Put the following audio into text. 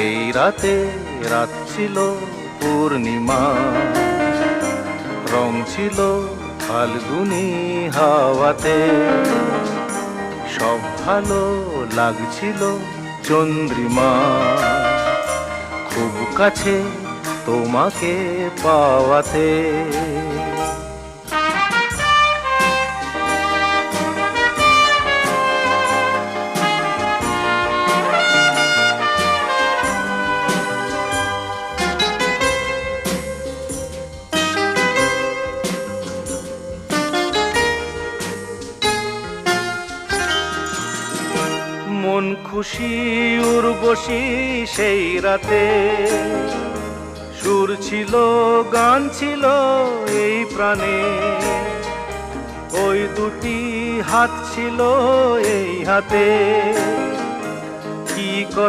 সেই রাতে রাত ছিল পূর্ণিমা, রং ছিল ফাল্গুনি হাওয়াতে, সব ভালো লাগছিল চন্দ্রিমা, খুব কাছে তোমাকে পাওয়াতে। মন খুশি উর্বশী সেই রাতে, সুর ছিল গান ছিল এই প্রাণে, ওই দুটি হাত ছিল এই হাতে, কি কথা